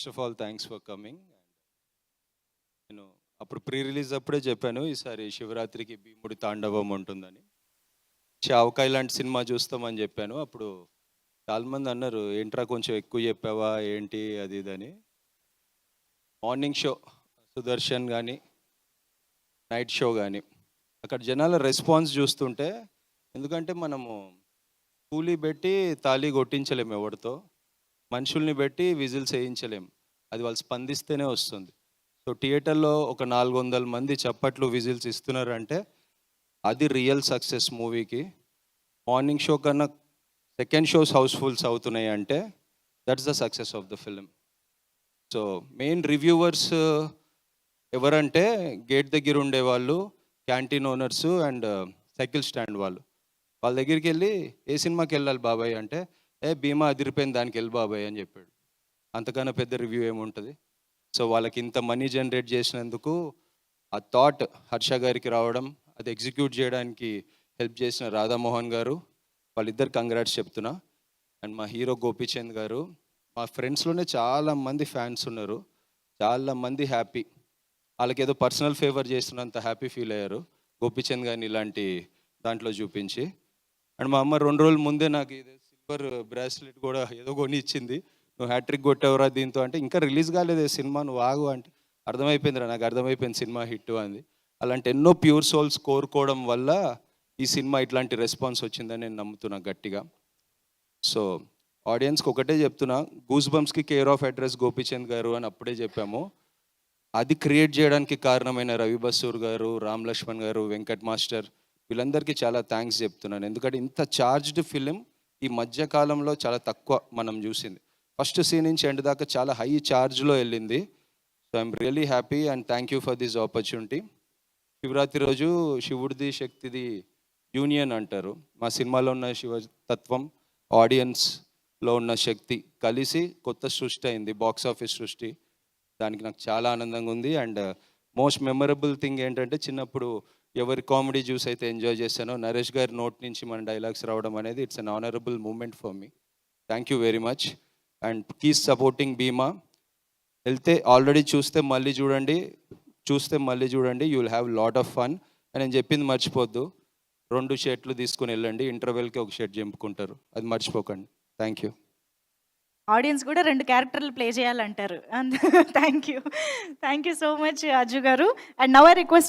First of all thanks for coming. నేను అప్పుడు pre release అప్పుడే చెప్పాను, ఈసారి శివరాత్రికి భీముడి తాండవం ఉంటుందని. షావుకాయ్ లాంటి సినిమా చూస్తామని చెప్పాను. అప్పుడు చాలామంది అన్నారు, ఏంట్రా కొంచెం ఎక్కువ చెప్పావా ఏంటి అది ఇదని. మార్నింగ్ షో సుదర్శన్ కానీ, నైట్ షో కానీ, అక్కడ జనాల రెస్పాన్స్ చూస్తుంటే, ఎందుకంటే మనము కూలీ పెట్టి తాళి కొట్టించలేము ఎవరితో, మనుషుల్ని పెట్టి విజిల్స్ వేయించలేం, అది వాళ్ళు స్పందిస్తేనే వస్తుంది. సో థియేటర్లో ఒక 400 మంది చప్పట్లు విజిల్స్ ఇస్తున్నారంటే అది రియల్ సక్సెస్ మూవీకి. మార్నింగ్ షో కన్నా సెకండ్ షోస్ హౌస్ఫుల్స్ అవుతున్నాయి అంటే that's the success of the film. So main reviewers ఎవరంటే గేట్ దగ్గర ఉండేవాళ్ళు, canteen owners and cycle stand వాళ్ళు. వాళ్ళ దగ్గరికి వెళ్ళి ఏ సినిమాకి వెళ్ళాలి బాబాయ్ అంటే, భీమా అదిరిపోయింది దానికి వెళ్ళి బాబాయ్ అని చెప్పాడు. అంతకన్నా పెద్ద రివ్యూ ఏముంటుంది. సో వాళ్ళకి ఇంత మనీ జనరేట్ చేసినందుకు ఆ థాట్ హర్ష గారికి రావడం, అది ఎగ్జిక్యూట్ చేయడానికి హెల్ప్ చేసిన రాధామోహన్ గారు, వాళ్ళిద్దరు కంగ్రాట్స్ చెప్తున్నా. అండ్ మా హీరో గోపీచంద్ గారు, మా ఫ్రెండ్స్లోనే చాలామంది ఫ్యాన్స్ ఉన్నారు, చాలామంది హ్యాపీ, వాళ్ళకి ఏదో పర్సనల్ ఫేవర్ చేస్తున్నంత హ్యాపీ ఫీల్ అయ్యారు గోపీచంద్ గారిని ఇలాంటి దాంట్లో చూపించి. అండ్ మా అమ్మ 2 రోజుల ముందే నాకు ఇది సిల్వర్ బ్రాస్లెట్ కూడా ఏదో కొని ఇచ్చింది, నువ్వు హ్యాట్రిక్ కొట్టేవరా దీంతో అంటే. ఇంకా రిలీజ్ కాలేదు సినిమా, నువ్వు ఆగు అంటే, అర్థమైపోయిందిరా నాకు, అర్థమైపోయింది సినిమా హిట్ అంది. అలాంటి ఎన్నో ప్యూర్ సోల్స్ కోరుకోవడం వల్ల ఈ సినిమా ఇట్లాంటి రెస్పాన్స్ వచ్చిందని నేను నమ్ముతున్నా గట్టిగా. సో ఆడియన్స్కి ఒకటే చెప్తున్నా, గూస్ బంప్స్కి కేర్ ఆఫ్ అడ్రస్ గోపీచంద్ గారు అని అప్పుడే చెప్పాము. అది క్రియేట్ చేయడానికి కారణమైన రవి బసూర్ గారు, రామ్ లక్ష్మణ్ గారు, వెంకట్ మాస్టర్, వీళ్ళందరికీ చాలా థ్యాంక్స్ చెప్తున్నాను. ఎందుకంటే ఇంత చార్జ్డ్ ఫిలిం ఈ మధ్యకాలంలో చాలా తక్కువ మనం చూసింది. ఫస్ట్ సీన్ నుంచి ఎండ్ దాకా చాలా హై చార్జ్లో వెళ్ళింది. So I'm really happy and thank you for this opportunity. Shivaratri రోజు శివుడిది శక్తిది యూనియన్ అంటారు. మా సినిమాలో ఉన్న శివతత్వం, ఆడియన్స్లో ఉన్న శక్తి కలిసి కొత్త సృష్టి అయింది, బాక్స్ ఆఫీస్ సృష్టి. దానికి నాకు చాలా ఆనందంగా ఉంది. అండ్ మోస్ట్ మెమరబుల్ థింగ్ ఏంటంటే, చిన్నప్పుడు ఎవరి కామెడీ చూసి అయితే ఎంజాయ్ చేశానో, నరేష్ గారి నోట్ నుంచి మన డైలాగ్స్ రావడం అనేది it's an honourable moment for me. Thank you very much and keep supporting Bhimaa. వెళ్తే ఆల్రెడీ చూస్తే మళ్ళీ చూడండి, you will have lot of fun. అని నేను చెప్పింది మర్చిపోద్దు, 2 షర్ట్లు తీసుకుని వెళ్ళండి, ఇంటర్వెల్కి ఒక షర్ట్ చింపుకుంటారు, అది మర్చిపోకండి. Thank you. ఆడియన్స్ కూడా 2 క్యారెక్టర్లు ప్లే చేయాలంటారు. Thank you so much Ajju గారు. And now I request